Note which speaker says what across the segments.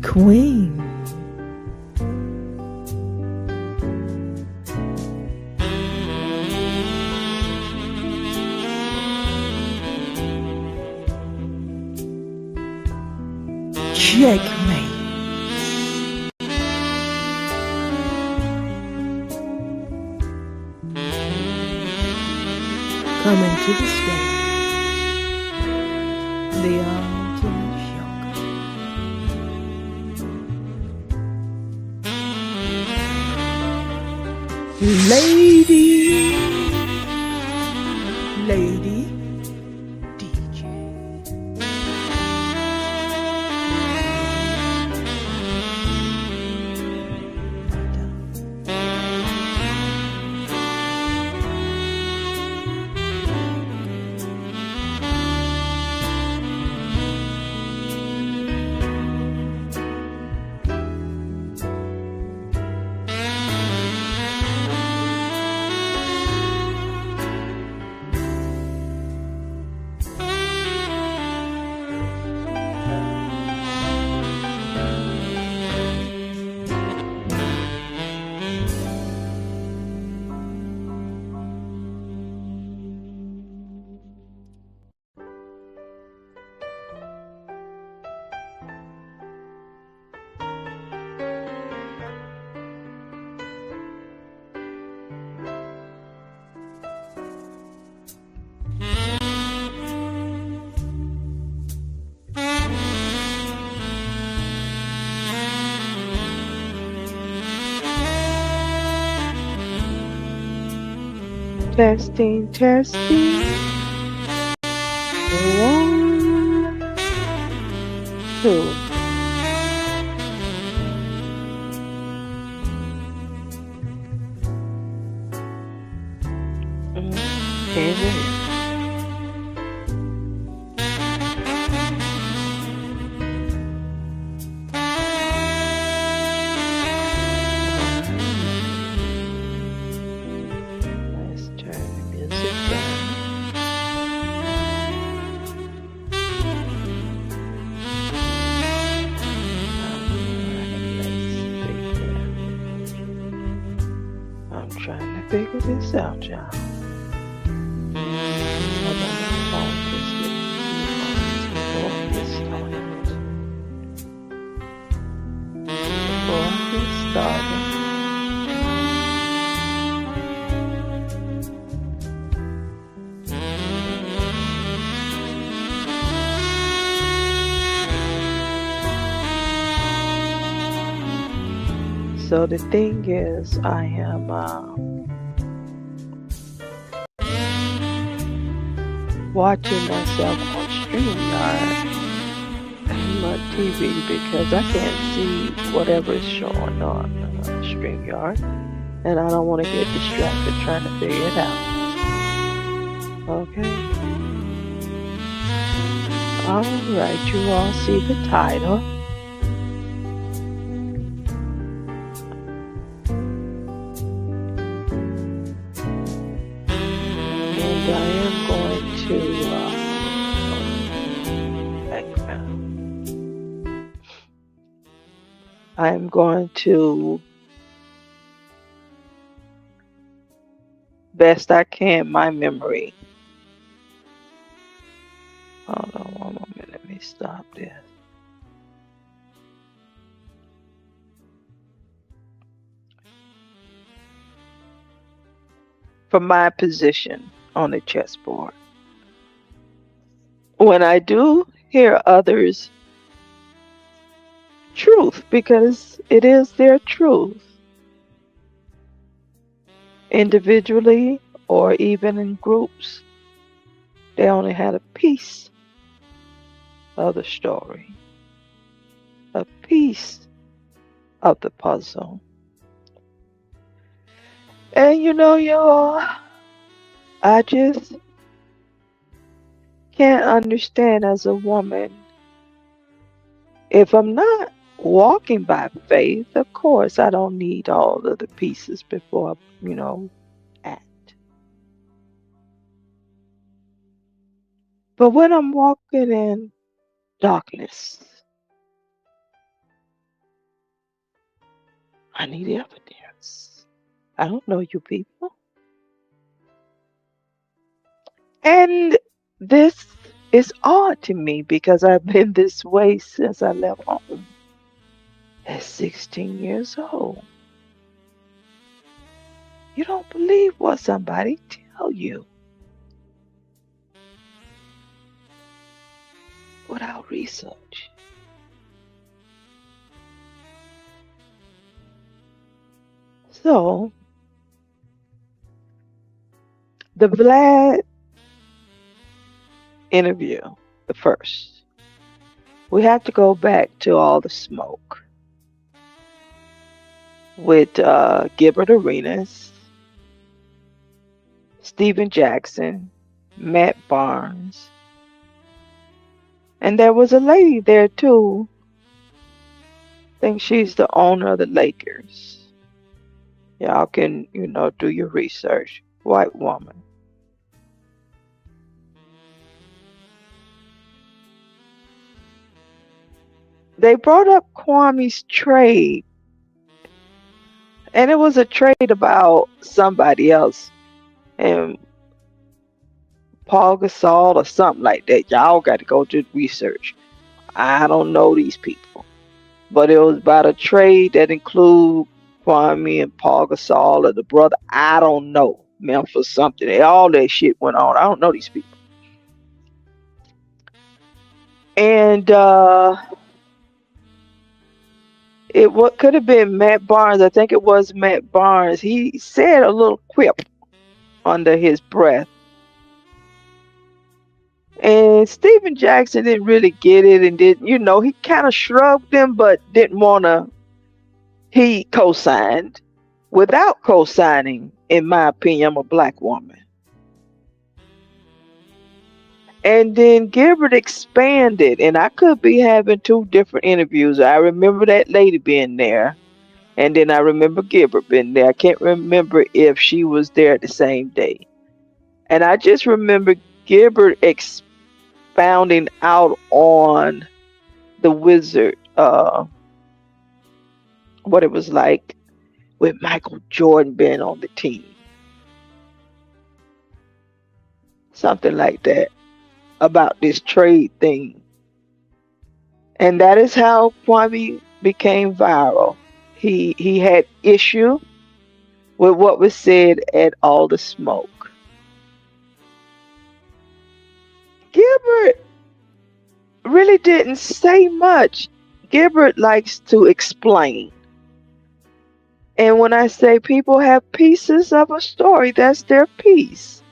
Speaker 1: Queen. Checkmate. Coming to the stage, the ultimate shocker. Lady DJ. Testing, testing. 1, 2. Can't hear you. Let's turn the music down. I'm trying to figure this out, y'all. Hold on, my phone just before I get started. Before I get started. So the thing is, I am watching myself on StreamYard and my TV because I can't see whatever is showing on StreamYard, and I don't want to get distracted trying to figure it out. Okay. Alright, you all see the title. And I am going to I'm going to, best I can, my memory. Hold on one moment, let me stop this. From my position on the chessboard, when I do hear others' truth, because it is their truth, individually or even in groups, they only had a piece of the story, a piece of the puzzle. And you know, y'all, I just can't understand as a woman, if I'm not walking by faith, of course, I don't need all of the pieces before, act. But when I'm walking in darkness, I need evidence. I don't know you people. And this is odd to me because I've been this way since I left home at 16 years old. You don't believe what somebody tell you without research. So, the Vlad interview, the first, we have to go back to all the smoke with Gilbert Arenas, Stephen Jackson, Matt Barnes, and there was a lady there too. I think she's the owner of the Lakers. Y'all can, do your research. White woman. They brought up Kwame's trade, and it was a trade about somebody else, and Paul Gasol or something like that. Y'all got to go do research. I don't know these people, but it was about a trade that include Kwame and Paul Gasol or the brother. I don't know. Memphis something. All that shit went on. I don't know these people. And it what could have been Matt Barnes. I think it was Matt Barnes. He said a little quip under his breath. And Stephen Jackson didn't really get it and he kind of shrugged him but didn't want to. He co-signed without co-signing, in my opinion. I'm a black woman. And then Gilbert expanded, and I could be having two different interviews. I remember that lady being there, and then I remember Gilbert being there. I can't remember if she was there the same day. And I just remember Gilbert expounding out on the Wizard, what it was like with Michael Jordan being on the team. Something like that about this trade thing. And that is how Kwame became viral. He had issue with what was said at All the Smoke. Gilbert really didn't say much. Gilbert likes to explain. And when I say people have pieces of a story, that's their piece.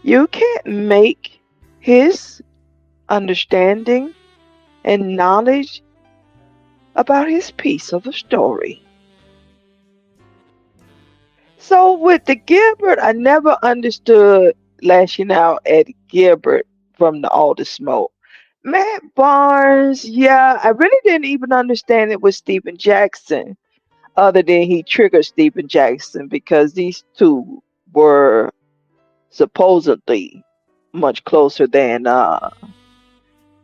Speaker 1: You can't make his understanding and knowledge about his piece of the story. So with the Gilbert, I never understood lashing out at Gilbert from the All the Smoke. Matt Barnes, yeah, I really didn't even understand it with Stephen Jackson, other than he triggered Stephen Jackson because these two were supposedly much closer than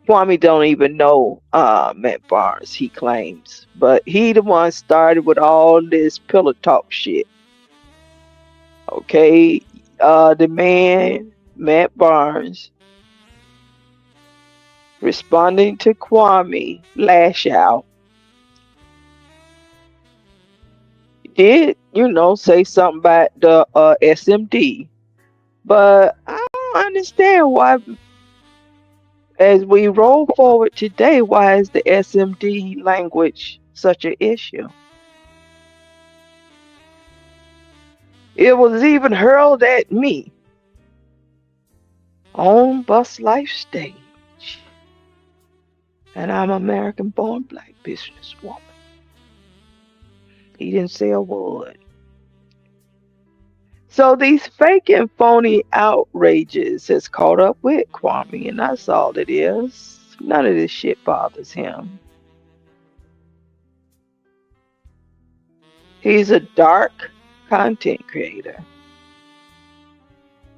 Speaker 1: Kwame don't even know Matt Barnes, he claims. But he the one started with all this pillow talk shit. Okay, the man, Matt Barnes, responding to Kwame lash out, did, say something about the SMD. But I don't understand why, as we roll forward today, why is the SMD language such an issue? It was even hurled at me on Bus Life stage. And I'm an American-born black businesswoman. He didn't say a word. So these fake and phony outrages has caught up with Kwame, and that's all it is. None of this shit bothers him. He's a dark content creator.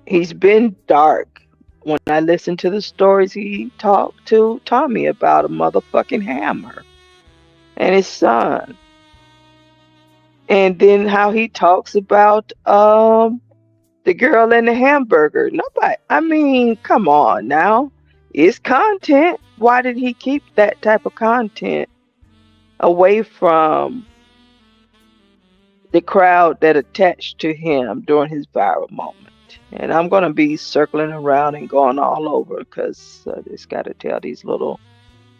Speaker 1: He's been dark. When I listen to the stories he talked to Tommy about a motherfucking hammer and his son. And then how he talks about the girl and the hamburger. Nobody, I mean, come on now. It's content. Why did he keep that type of content away from the crowd that attached to him during his viral moment? And I'm going to be circling around and going all over because I just got to tell these little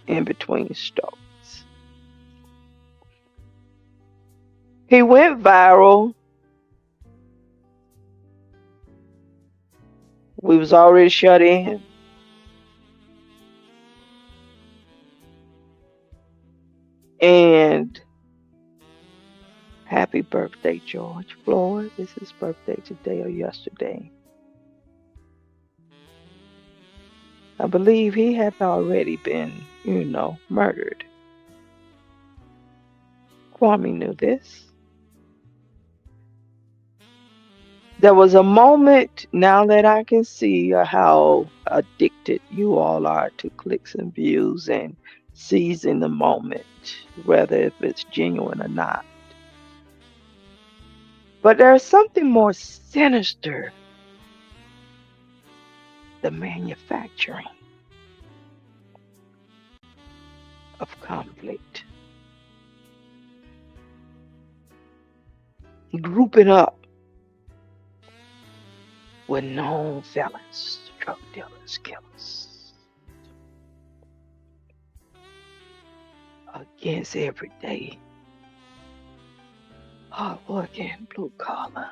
Speaker 1: in between stories. He went viral. We was already shut in. And happy birthday, George Floyd. Is his birthday today or yesterday? I believe he had already been, murdered. Kwame knew this. There was a moment now that I can see how addicted you all are to clicks and views and seizing the moment, whether if it's genuine or not. But there's something more sinister, the manufacturing of conflict. Grouping up with known felons, drug dealers, killers, against everyday hardworking blue collar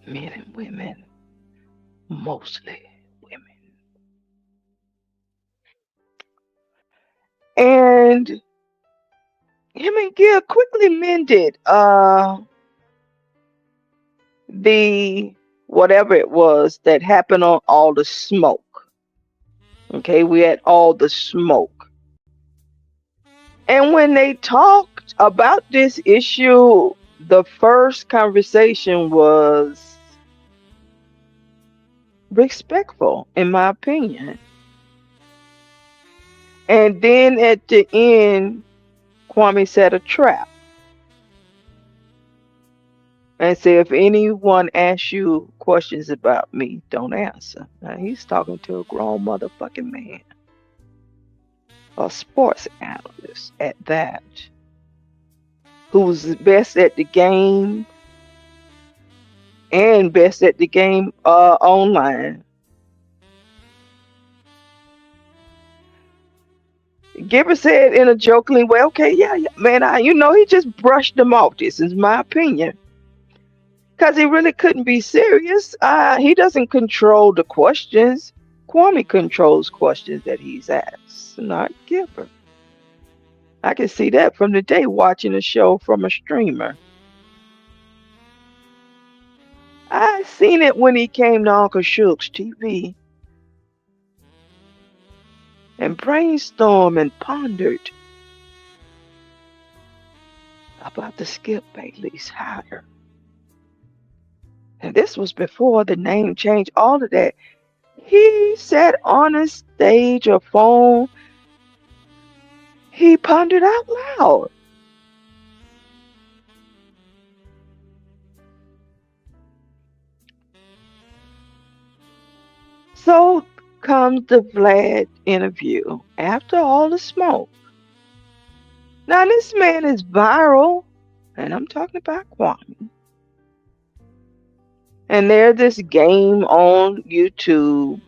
Speaker 1: men and women, mostly women. And him and Gil quickly mended the whatever it was that happened on All the Smoke. Okay, we had All the Smoke. And when they talked about this issue, the first conversation was respectful, in my opinion. And then at the end, Kwame set a trap and said, if anyone asks you questions about me, don't answer. Now he's talking to a grown motherfucking man, a sports analyst at that, who's best at the game and best at the game online. Gibber said in a jokingly way, okay, yeah, man, he just brushed them off. This is my opinion. Because he really couldn't be serious. He doesn't control the questions. Kwame controls questions that he's asked, not Gibber. I can see that from the day watching a show from a streamer. I seen it when he came to Uncle Shook's TV and brainstormed and pondered about the Skip Bayless hire. And this was before the name change, all of that. He sat on a stage or phone. He pondered out loud. So comes the Vlad interview after All the Smoke. Now this man is viral, and I'm talking about Kwame. And there's this game on YouTube.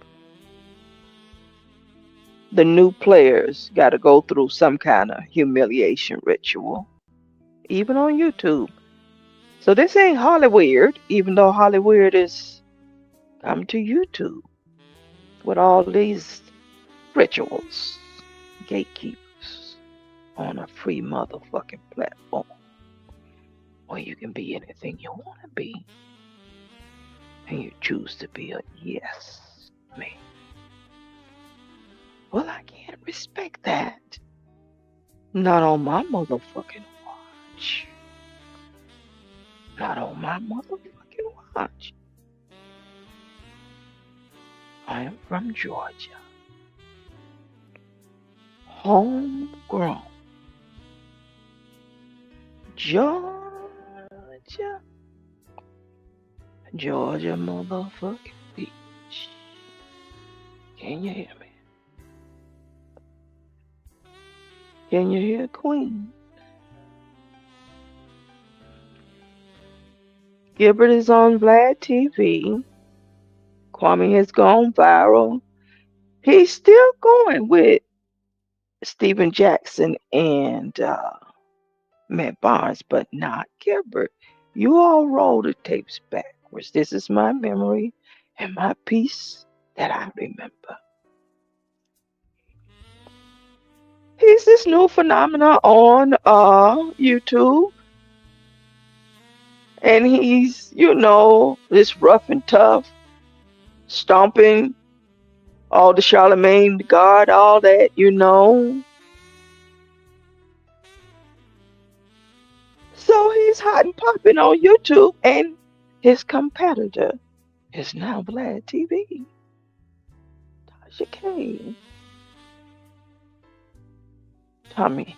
Speaker 1: The new players got to go through some kind of humiliation ritual, even on YouTube. So this ain't Hollywood, even though Hollywood is come to YouTube with all these rituals, gatekeepers on a free motherfucking platform where you can be anything you want to be. And you choose to be a yes man. Well, I can't respect that. Not on my motherfucking watch. Not on my motherfucking watch. I am from Georgia. Homegrown. Georgia, Georgia motherfucking beach. Can you hear me? Can you hear Queen? Gilbert is on Vlad TV. Kwame has gone viral. He's still going with Stephen Jackson and Matt Barnes, but not Gilbert. You all roll the tapes backwards. This is my memory and my piece that I remember. He's this new phenomenon on YouTube, and he's, this rough and tough, stomping all the Charlemagne, the God, all that. So he's hot and popping on YouTube, and his competitor is now Vlad TV. Tasha K. Tommy.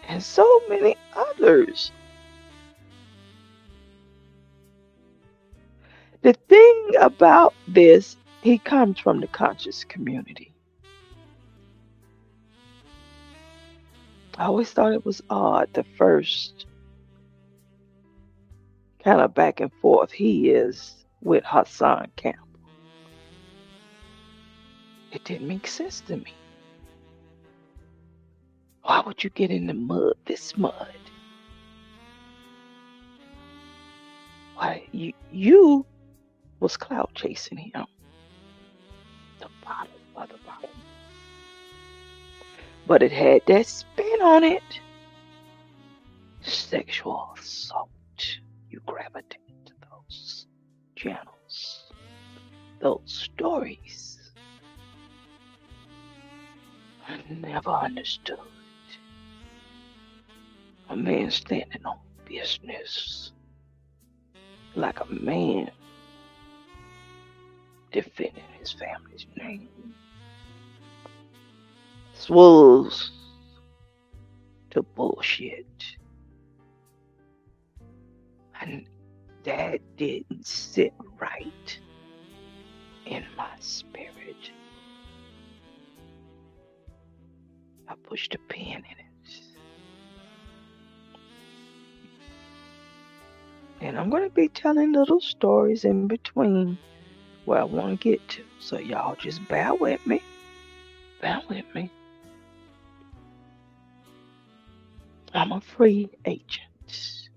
Speaker 1: And so many others. The thing about this, he comes from the conscious community. I always thought it was odd the first kind of back and forth he is with Hassan Campbell. It didn't make sense to me. Why would you get in the mud, this mud? Why you was cloud chasing him. The bottom of the bottom. But it had that spin on it. Sexual assault. You gravitate to those channels, those stories. I never understood a man standing on business like a man defending his family's name. Swools to bullshit. And that didn't sit right in my spirit. I pushed a pin in it. And I'm going to be telling little stories in between where I want to get to. So y'all just bear with me. Bear with me. I'm a free agent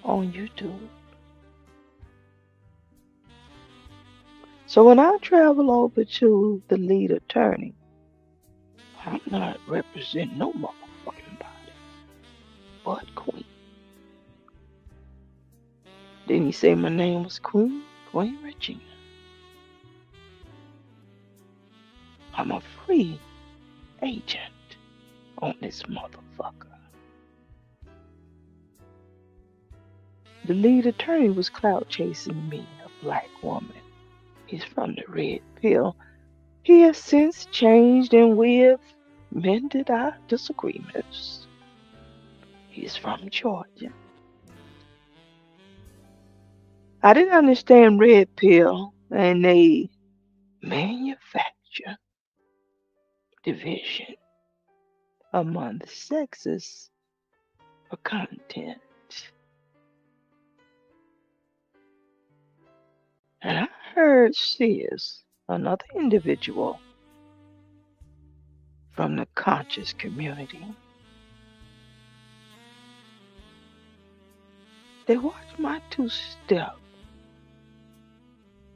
Speaker 1: on YouTube. So when I travel over to the lead attorney, I'm not representing no motherfucking body but Queen. Didn't he say my name was Queen? Queen Regina. I'm a free agent on this motherfucker. The lead attorney was clout chasing me, a black woman. He's from the red pill. He has since changed and we have mended our disagreements. He's from Georgia. I didn't understand red pill, and they manufacture division among the sexes for content. And I heard Sears, another individual from the conscious community. They watched my two-step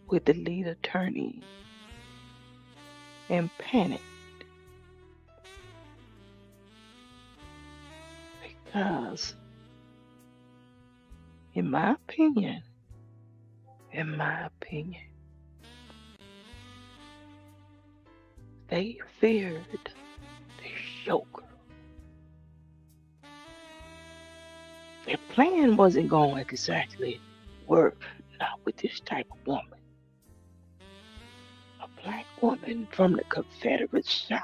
Speaker 1: with the lead attorney and panicked because, in my opinion, they feared the showgirl. Their plan wasn't going to exactly work, not with this type of woman. A black woman from the Confederate South.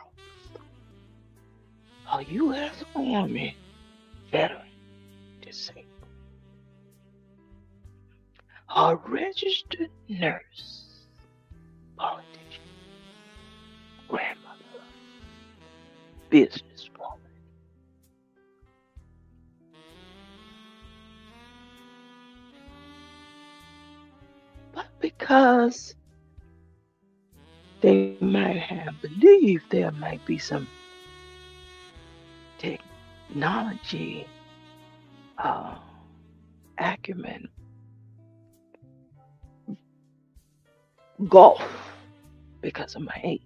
Speaker 1: a U.S. Army veteran, disabled, a registered nurse, politician, grandmother, businesswoman. But because they might have believed there might be some technology uh, acumen gulf because of my age.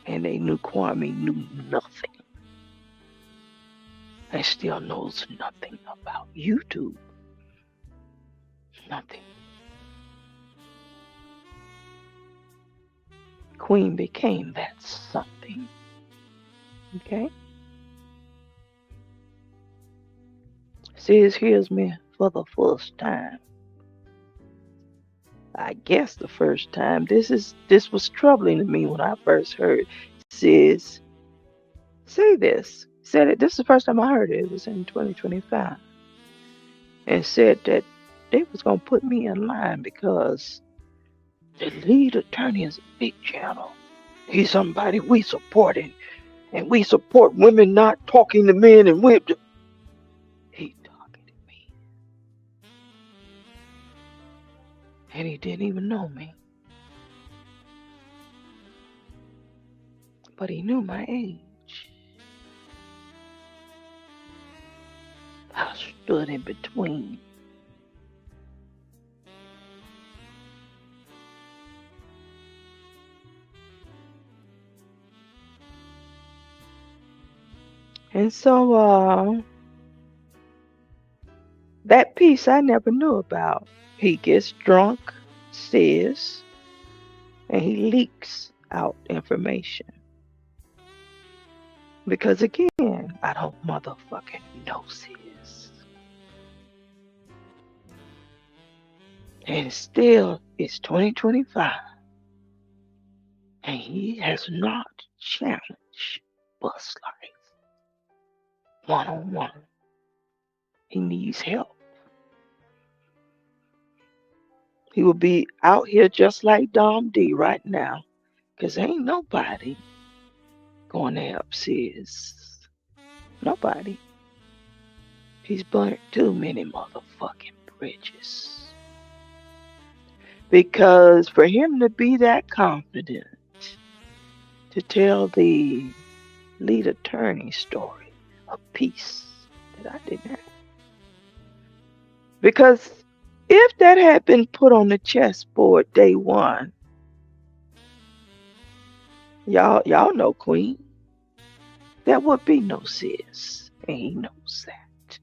Speaker 1: And they knew Kwame knew nothing and still knows nothing about YouTube. Nothing. Queen became that something. Okay? Says hears me for the first time. I guess the first time. This was troubling to me when I first heard Sis say this. Said it. This is the first time I heard it. It was in 2025, and said that they was gonna put me in line because the lead attorney is a big channel. He's somebody we supporting, and we support women not talking to men and women. He talking to me, and he didn't even know me, but he knew my age. I stood in between. And so that piece I never knew about. He gets drunk, says, and he leaks out information. Because again, I don't motherfucking know sis. And still, it's 2025. And he has not challenged Bus Life one on one. He needs help. He will be out here just like Dom D right now. Because ain't nobody going to help sis. Nobody. He's burnt too many motherfucking bridges. Because for him to be that confident to tell the lead attorney story, a piece that I didn't have. Because if that had been put on the chessboard day one, y'all know Queen, there would be no sis. And he knows that.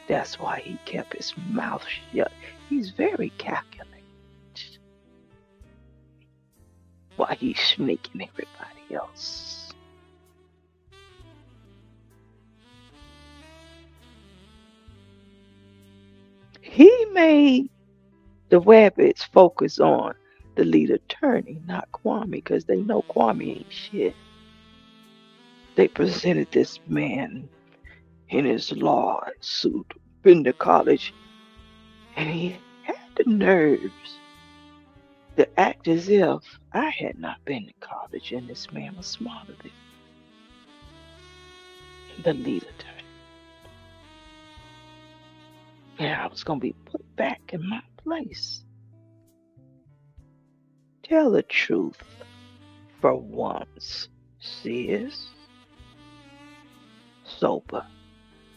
Speaker 1: That's why he kept his mouth shut. He's very calculated. While he's sneaking everybody else. He made the rabbits focus on the lead attorney, not Kwame, because they know Kwame ain't shit. They presented this man in his law suit, been to college, and he had the nerves to act as if I had not been to college and this man was smarter than the lead attorney. And I was going to be put back in my place. Tell the truth for once, sis. Sober.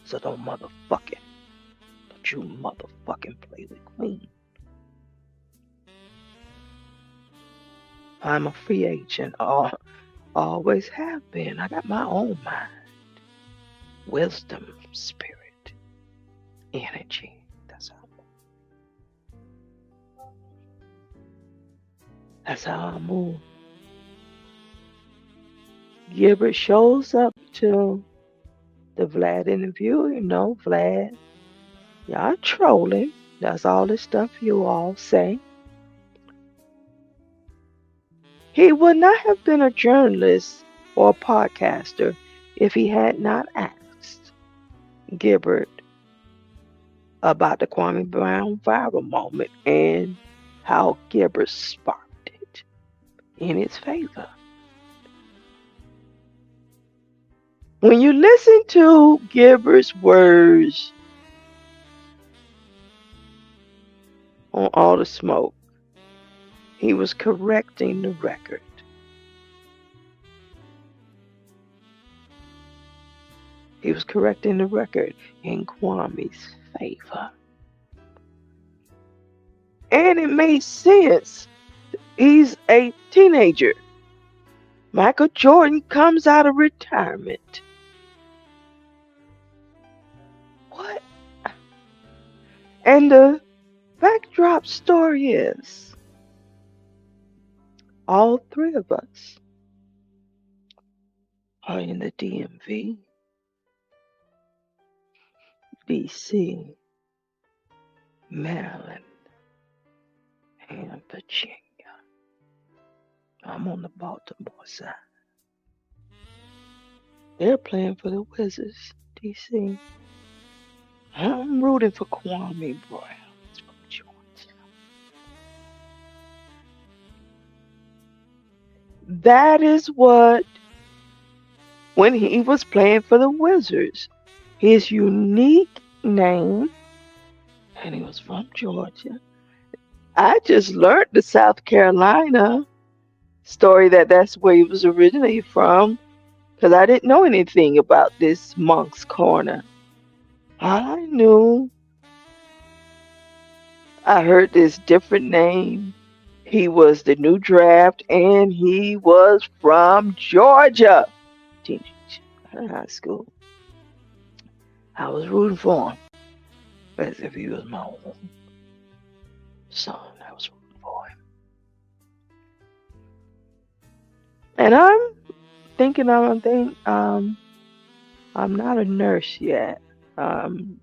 Speaker 1: So don't you motherfucking play with Queen. I'm a free agent. Always have been. I got my own mind. Wisdom, spirit, energy. That's how I move. Gilbert shows up to the Vlad interview. You know, Vlad, y'all trolling. That's all the stuff you all say. He would not have been a journalist or a podcaster if he had not asked Gibbard about the Kwame Brown viral moment and how Gibbard sparked it in his favor. When you listen to Gibbard's words on All the Smoke, he was correcting the record. He was correcting the record in Kwame's favor. And it made sense. He's a teenager. Michael Jordan comes out of retirement. What? And the backdrop story is all three of us are in the DMV, DC, Maryland, and Virginia. I'm on the Baltimore side. They're playing for the Wizards, DC. I'm rooting for Kwame Brown from Georgia. That is what, when he was playing for the Wizards, his unique name, and he was from Georgia. I just learned the South Carolina story that's where he was originally from, because I didn't know anything about this Monk's Corner. I knew I heard this different name. He was the new draft, and he was from Georgia. Teenage, high school. I was rooting for him as if he was my own son. I was rooting for him. And I'm thinking I'm not a nurse yet. I'm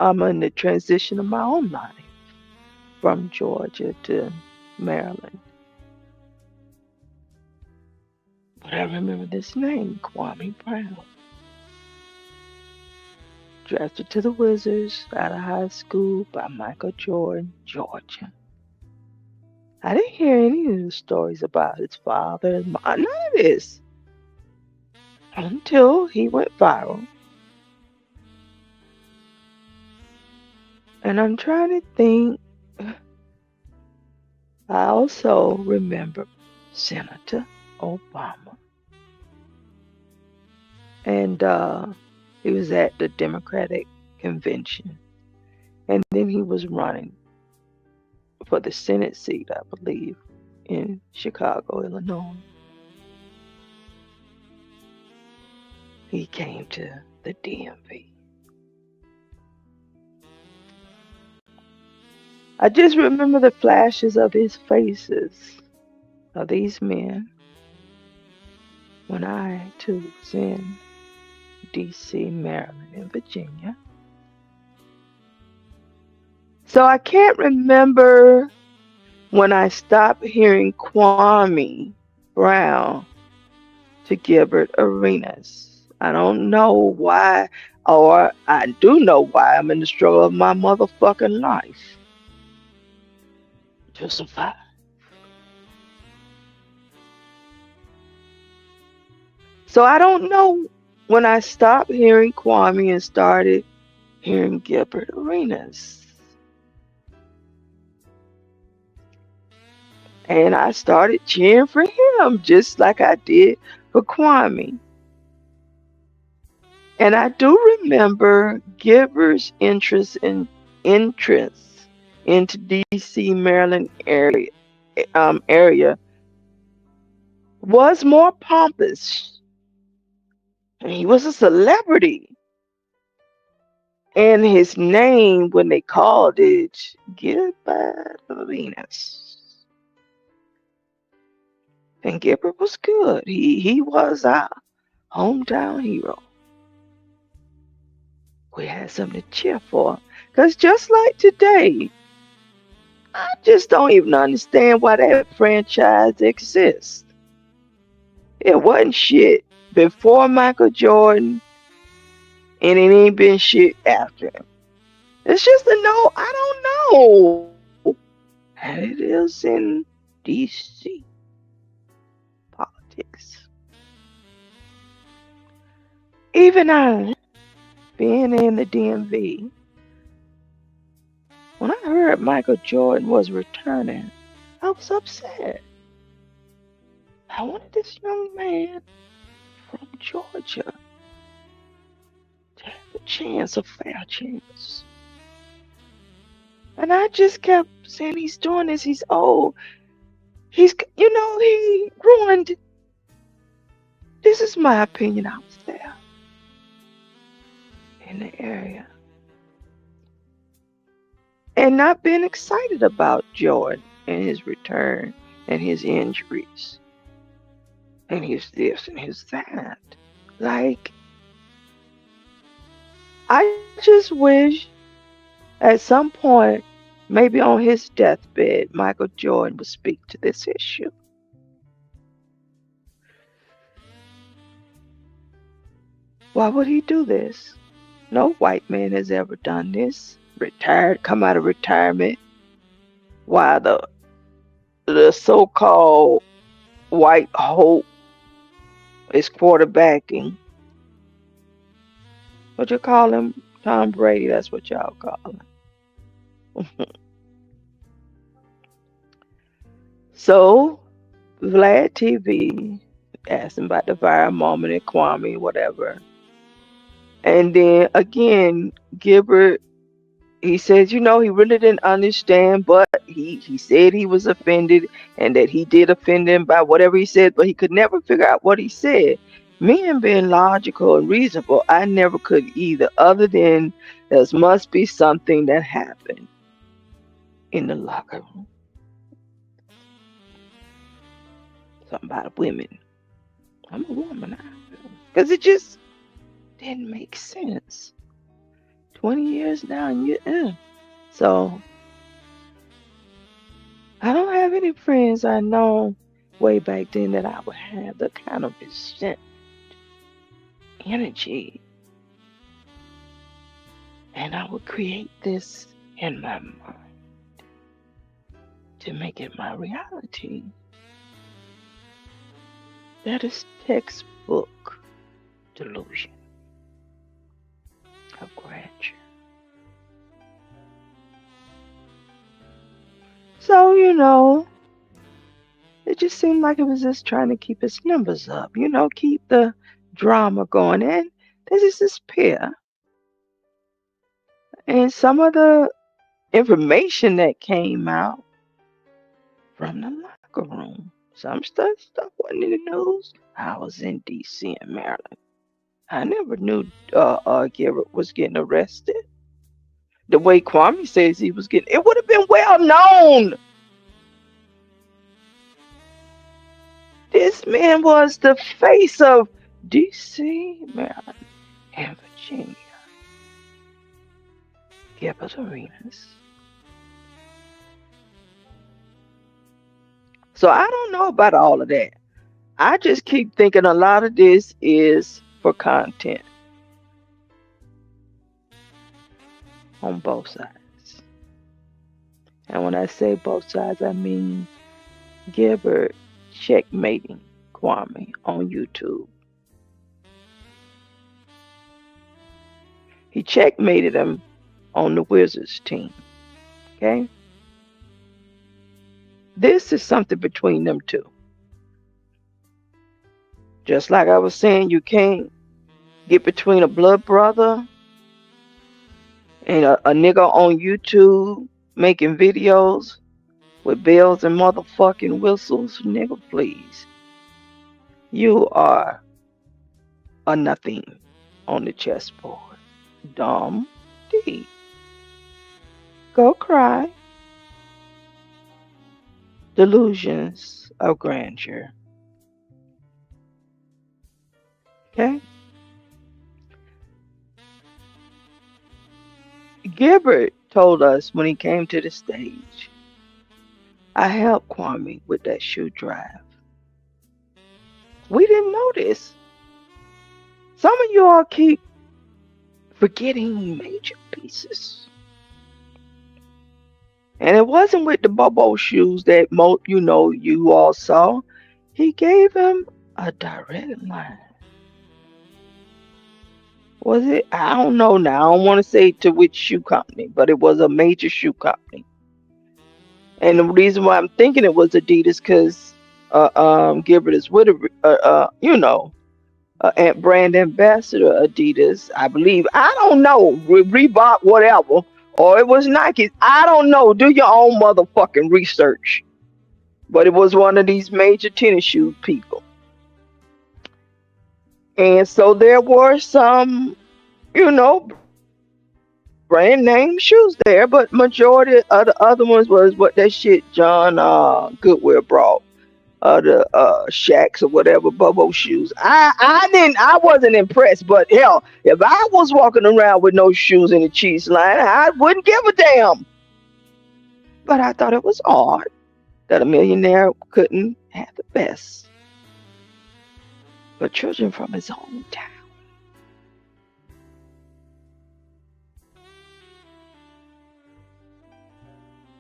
Speaker 1: in the transition of my own life from Georgia to Maryland. But I remember this name, Kwame Brown. Drafted to the Wizards out of high school by Michael Jordan, Georgia. I didn't hear any of the stories about his father, his mom, none of this. Until he went viral. And I'm trying to think. I also remember Senator Obama. And he was at the Democratic convention. And then he was running for the Senate seat, I believe, in Chicago, Illinois. He came to the DMV. I just remember the flashes of his faces, of these men, when I too was in DC, Maryland, and Virginia. So I can't remember when I stopped hearing Kwame Brown to Gilbert Arenas. I don't know why, or I do know why I'm in the struggle of my motherfucking life to survive. So I don't know when I stopped hearing Kwame and started hearing Gilbert Arenas. And I started cheering for him just like I did for Kwame. And I do remember Gilbert's entrance into DC, Maryland area was more pompous. And he was a celebrity. And his name, when they called it, Gilbert Arenas. And Gilbert was good. He was our hometown hero. We had something to cheer for. Because just like today, I just don't even understand why that franchise exists. It wasn't shit before Michael Jordan, and it ain't been shit after him. It's just a no, I don't know. And it is in DC politics. Even I, being in the DMV, when I heard Michael Jordan was returning, I was upset. I wanted this young man from Georgia to have a chance, a fair chance. And I just kept saying he's doing this, he's old. He ruined. This is my opinion. I was there in the area and not being excited about Jordan and his return and his injuries and his this and his that. Like, I just wish at some point, maybe on his deathbed, Michael Jordan would speak to this issue. Why would he do this? No white man has ever done this. Retired, come out of retirement, while the so-called white hope is quarterbacking. What you call him? Tom Brady. That's what y'all call him. So Vlad TV asked him about the viral moment in Kwame, whatever. And then again, Gilbert, he says, he really didn't understand, but he said he was offended and that he did offend him by whatever he said, but he could never figure out what he said. Me and being logical and reasonable, I never could either, other than there must be something that happened in the locker room. Something about women. I'm a woman. Because it just didn't make sense. 20 years now and So I don't have any friends I know way back then that I would have the kind of resent energy. And I would create this in my mind to make it my reality. That is textbook delusion of grandeur. So, it just seemed like it was just trying to keep its numbers up, keep the drama going. And this is his peer. And some of the information that came out from the locker room, some stuff wasn't in the news. I was in DC and Maryland. I never knew Garrett was getting arrested. The way Kwame says he was getting, it would have been well known. This man was the face of DC, Maryland, and Virginia. Gilbert Arenas. So I don't know about all of that. I just keep thinking a lot of this is for content on both sides. And when I say both sides, I mean Gilbert checkmating Kwame on YouTube. He checkmated him on the Wizards team. Okay? This is something between them two. Just like I was saying, you can't get between a blood brother and a nigga on YouTube making videos with bells and motherfucking whistles. Nigga, please. You are a nothing on the chessboard. Dumb D. Go cry. Delusions of grandeur. Okay? Gilbert told us when he came to the stage, I helped Kwame with that shoe drive. We didn't know this. Some of y'all keep forgetting major pieces. And it wasn't with the Bobo shoes that you all saw. He gave him a direct line. Was it? I don't know now. I don't want to say to which shoe company, but it was a major shoe company. And the reason why I'm thinking it was Adidas, because Gilbert is with brand ambassador Adidas, I believe. I don't know, Reebok, whatever, or it was Nike. I don't know. Do your own motherfucking research. But it was one of these major tennis shoe people, and so there were some, brand name shoes there, but majority of the other ones was what that shit John Goodwill brought. The Shacks or whatever Bobo shoes. I wasn't impressed, but hell, if I was walking around with no shoes in the cheese line, I wouldn't give a damn. But I thought it was odd that a millionaire couldn't have the best for children from his hometown.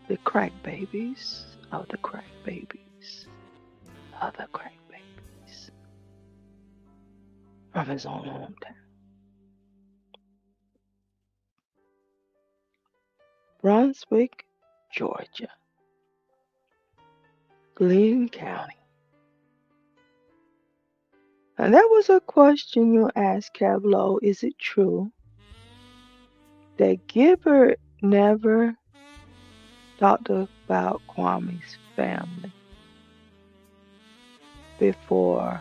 Speaker 1: The crack babies of the crack babies of the crack babies from his own hometown. Brunswick, Georgia. Glenn County. And that was a question you asked Cavlo. Is it true that Gilbert never talked about Kwame's family before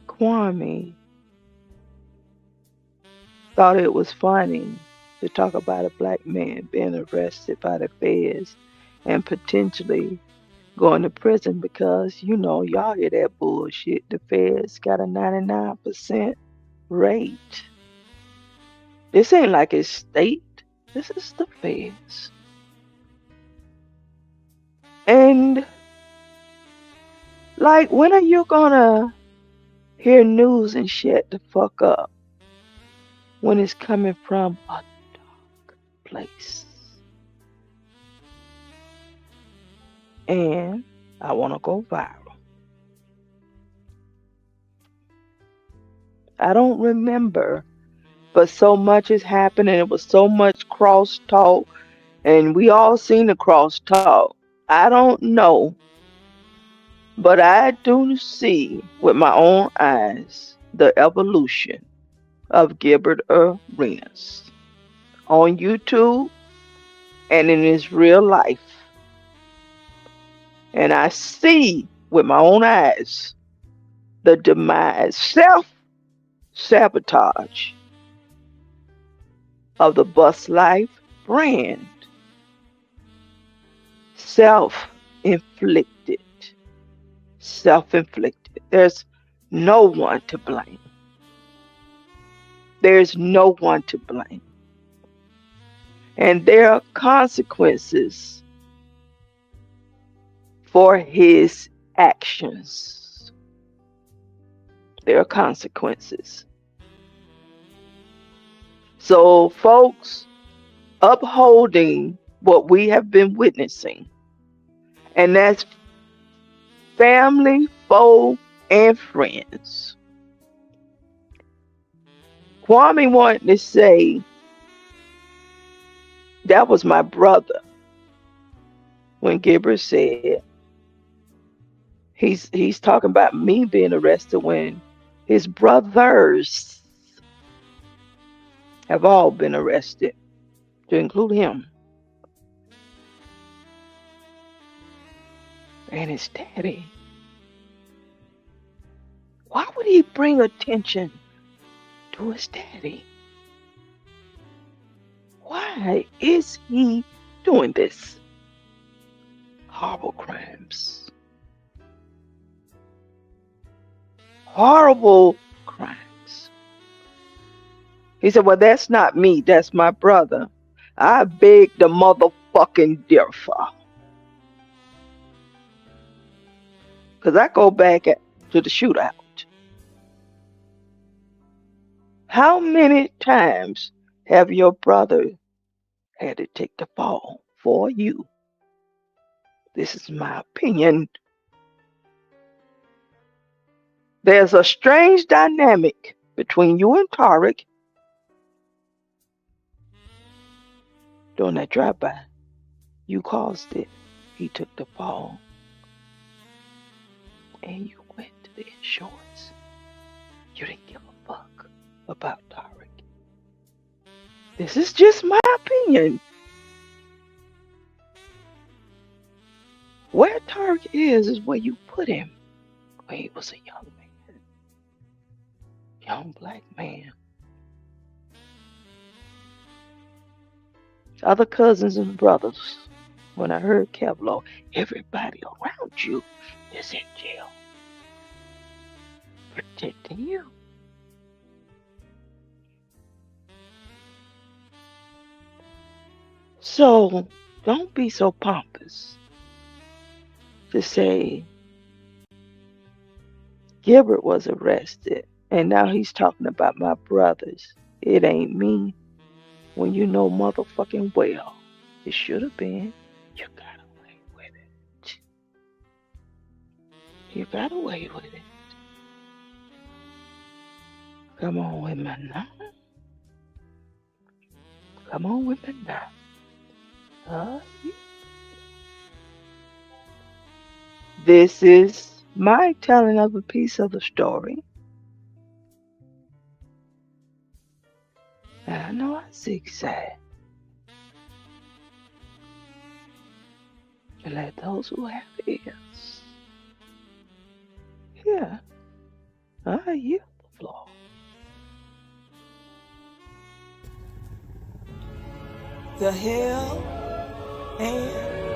Speaker 1: Kwame thought it was funny to talk about a black man being arrested by the feds and potentially going to prison because, y'all hear that bullshit. The feds got a 99% rate. This ain't like it's state. This is the feds. And, like, when are you gonna hear news and shut the fuck up when it's coming from a dark place? And I want to go viral. I don't remember, but so much has happened and it was so much crosstalk, and we all seen the crosstalk. I don't know, but I do see with my own eyes the evolution of Gilbert Arenas on YouTube and in his real life. And I see with my own eyes the demise, self-sabotage of the Bus Life brand. Self-inflicted. Self-inflicted. There's no one to blame. There's no one to blame. And there are consequences for his actions. There are consequences. So, folks, upholding what we have been witnessing, and that's family, foe, and friends. Kwame wanted to say, that was my brother. When Gilbert said, he's talking about me being arrested when his brothers have all been arrested, to include him. And his daddy. Why would he bring attention to his daddy? Why is he doing this? Horrible crimes. Horrible crimes. He said, well, that's not me. That's my brother. I beg the motherfucking differ. Because I go back to the shootout. How many times have your brother had to take the fall for you? This is my opinion. There's a strange dynamic between you and Tarek during that drive-by. You caused it. He took the fall. And you went to the insurance. You didn't give a fuck about Tarek. This is just my opinion. Where Tarek is where you put him when he was a young man, young black man. Other cousins and brothers, when I heard Kevlo, everybody around you is in jail, protecting you. So don't be so pompous to say Gilbert was arrested and now he's talking about my brothers. It ain't me when you know motherfucking well it should have been. You got away with it. You got away with it. Come on, women now. Come on, women now. Yeah. This is my telling of a piece of the story. And I know I zigzag. And let those who have ears hear. I yield the floor.
Speaker 2: The hell and